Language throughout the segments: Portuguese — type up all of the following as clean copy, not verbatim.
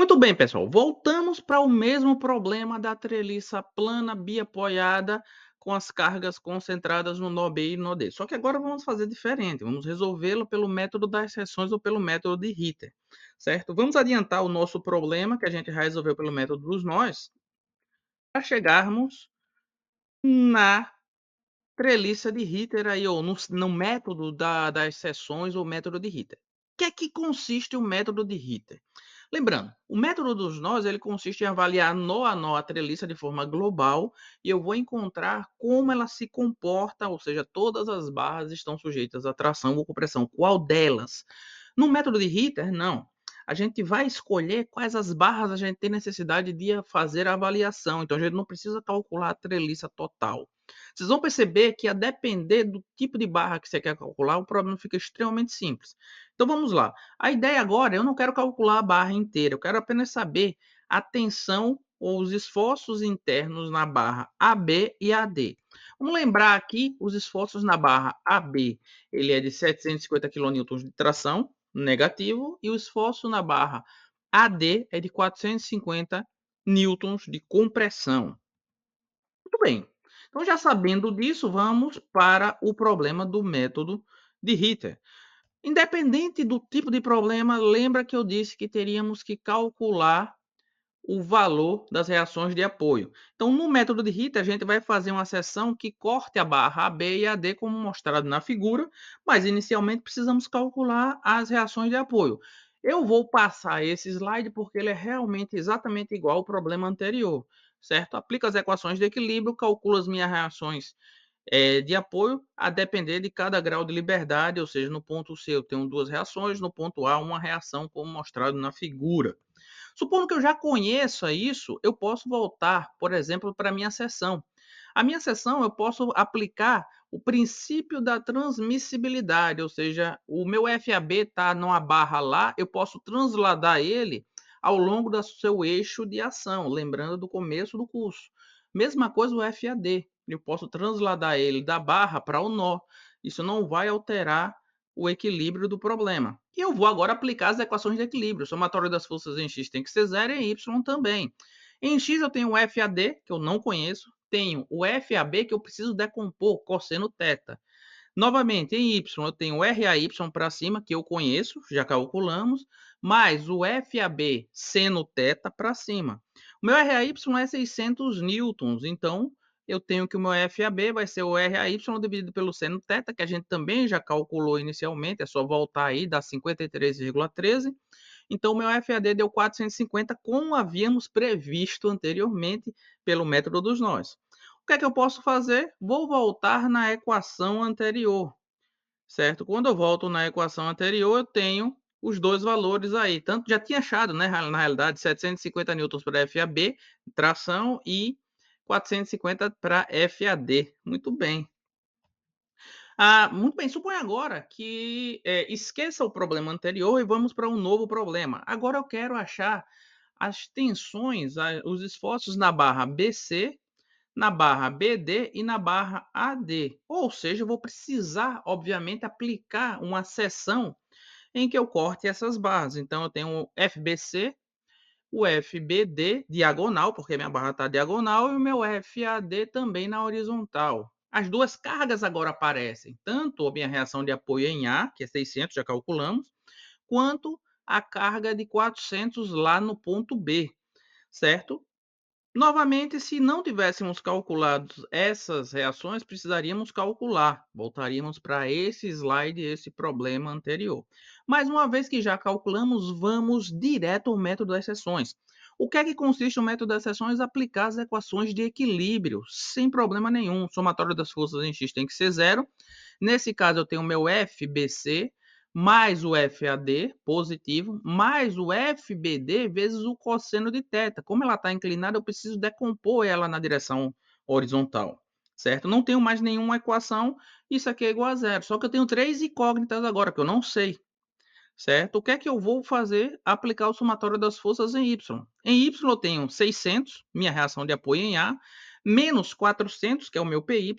Muito bem, pessoal. Voltamos para o mesmo problema da treliça plana biapoiada com as cargas concentradas no nó B e no nó D. Só que agora vamos fazer diferente. Vamos resolvê-lo pelo método das seções ou pelo método de Ritter, certo? Vamos adiantar o nosso problema que a gente já resolveu pelo método dos nós para chegarmos na treliça de Ritter aí, ou no método das seções ou método de Ritter. O que é que consiste o método de Ritter? Lembrando, o método dos nós ele consiste em avaliar nó a nó a treliça de forma global e eu vou encontrar como ela se comporta, ou seja, todas as barras estão sujeitas a tração ou compressão, qual delas? No método de Ritter, não. A gente vai escolher quais as barras a gente tem necessidade de fazer a avaliação, então a gente não precisa calcular a treliça total. Vocês vão perceber que a depender do tipo de barra que você quer calcular, o problema fica extremamente simples. Então vamos lá. A ideia agora, eu não quero calcular a barra inteira, eu quero apenas saber a tensão ou os esforços internos na barra AB e AD. Vamos lembrar aqui os esforços na barra AB, ele é de 750 kN de tração, negativo, e o esforço na barra AD é de 450 newtons de compressão. Muito bem. Então, já sabendo disso, vamos para o problema do método de Ritter. Independente do tipo de problema, lembra que eu disse que teríamos que calcular o valor das reações de apoio. Então, no método de Ritter, a gente vai fazer uma seção que corte a barra AB e AD, como mostrado na figura, mas inicialmente precisamos calcular as reações de apoio. Eu vou passar esse slide porque ele é realmente exatamente igual ao problema anterior, certo? Aplica as equações de equilíbrio, calcula as minhas reações de apoio a depender de cada grau de liberdade, ou seja, no ponto C eu tenho duas reações, no ponto A uma reação, como mostrado na figura. Supondo que eu já conheça isso, eu posso voltar, por exemplo, para a minha seção. A minha seção eu posso aplicar o princípio da transmissibilidade, ou seja, o meu FAB está numa barra lá, eu posso transladar ele ao longo do seu eixo de ação, lembrando do começo do curso. Mesma coisa o FAD, eu posso transladar ele da barra para o nó. Isso não vai alterar o equilíbrio do problema. E eu vou agora aplicar as equações de equilíbrio. O somatório das forças em x tem que ser zero e em y também. Em x eu tenho o FAD, que eu não conheço, tenho o FAB, que eu preciso decompor, cosseno θ. Novamente, em y eu tenho o RAY para cima, que eu conheço, já calculamos, mais o FAB seno θ para cima. O meu RAY é 600 newtons, então eu tenho que o meu FAB vai ser o RAY dividido pelo seno θ, que a gente também já calculou inicialmente, é só voltar aí, dá 53,13. Então, o meu FAD deu 450, como havíamos previsto anteriormente pelo método dos nós. O que é que eu posso fazer? Vou voltar na equação anterior, certo? Quando eu volto na equação anterior, eu tenho os dois valores aí. Tanto já tinha achado, né, na realidade, 750 newtons para FAB, tração, e 450 para FAD. Muito bem. Muito bem, suponha agora que esqueça o problema anterior e vamos para um novo problema. Agora eu quero achar as tensões, os esforços na barra BC, na barra BD e na barra AD. Ou seja, eu vou precisar, obviamente, aplicar uma seção em que eu corte essas barras. Então, eu tenho o FBC, o FBD diagonal, porque minha barra está diagonal, e o meu FAD também na horizontal. As duas cargas agora aparecem, tanto a minha reação de apoio em A, que é 600, já calculamos, quanto a carga de 400 lá no ponto B, certo? Novamente, se não tivéssemos calculado essas reações, precisaríamos calcular. Voltaríamos para esse slide, esse problema anterior. Mas uma vez que já calculamos, vamos direto ao método das seções. O que é que consiste o método das seções? Aplicar as equações de equilíbrio, sem problema nenhum. O somatório das forças em x tem que ser zero. Nesse caso, eu tenho o meu FBC mais o FAD positivo, mais o FBD vezes o cosseno de θ. Como ela está inclinada, eu preciso decompor ela na direção horizontal, certo? Não tenho mais nenhuma equação, isso aqui é igual a zero. Só que eu tenho três incógnitas agora, que eu não sei, certo? O que é que eu vou fazer? Aplicar o somatório das forças em Y. Em Y eu tenho 600, minha reação de apoio em A, menos 400, que é o meu PY,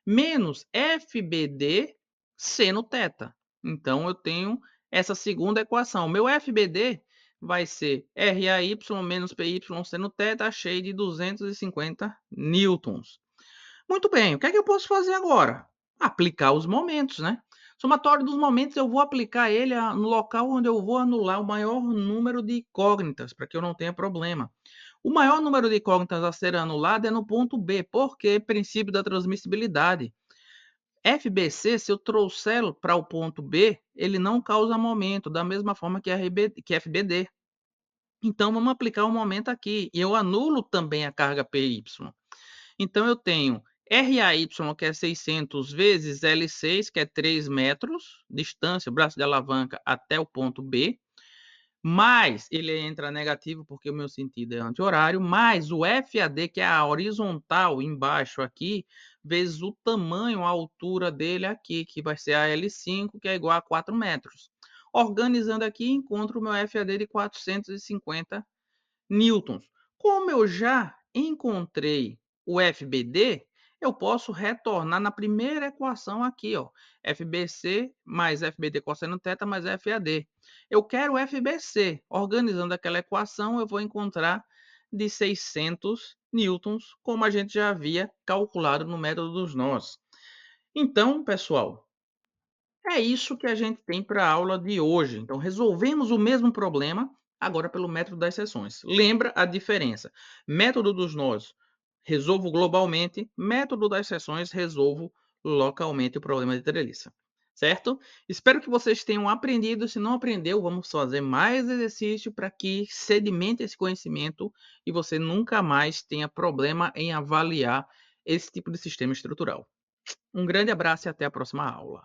menos FBD seno θ. Então, eu tenho essa segunda equação. O meu FBD vai ser RAY menos PY seno θ, achei de 250 newtons. Muito bem, o que é que eu posso fazer agora? Aplicar os momentos, né? Somatório dos momentos, eu vou aplicar ele no local onde eu vou anular o maior número de incógnitas, para que eu não tenha problema. O maior número de incógnitas a ser anulado é no ponto B, porque princípio da transmissibilidade. FBC, se eu trouxer para o ponto B, ele não causa momento, da mesma forma que FBD. Então, vamos aplicar o momento aqui. E eu anulo também a carga PY. Então, eu tenho RAY, que é 600 vezes L6, que é 3 metros, distância, braço de alavanca até o ponto B, mais ele entra negativo porque o meu sentido é anti-horário, mais o FAD, que é a horizontal embaixo aqui, vezes o tamanho, a altura dele aqui, que vai ser a L5, que é igual a 4 metros. Organizando aqui, encontro o meu FAD de 450 newtons. Como eu já encontrei o FBD, eu posso retornar na primeira equação aqui, ó, FBC mais FBD cosseno θ mais FAD. Eu quero o FBC. Organizando aquela equação, eu vou encontrar de 600 newtons, como a gente já havia calculado no método dos nós. Então, pessoal, é isso que a gente tem para a aula de hoje. Então, resolvemos o mesmo problema, agora pelo método das seções. Lembra a diferença? Método dos nós, resolvo globalmente. Método das seções, resolvo localmente o problema de treliça. Certo? Espero que vocês tenham aprendido. Se não aprendeu, vamos fazer mais exercício para que sedimente esse conhecimento e você nunca mais tenha problema em avaliar esse tipo de sistema estrutural. Um grande abraço e até a próxima aula.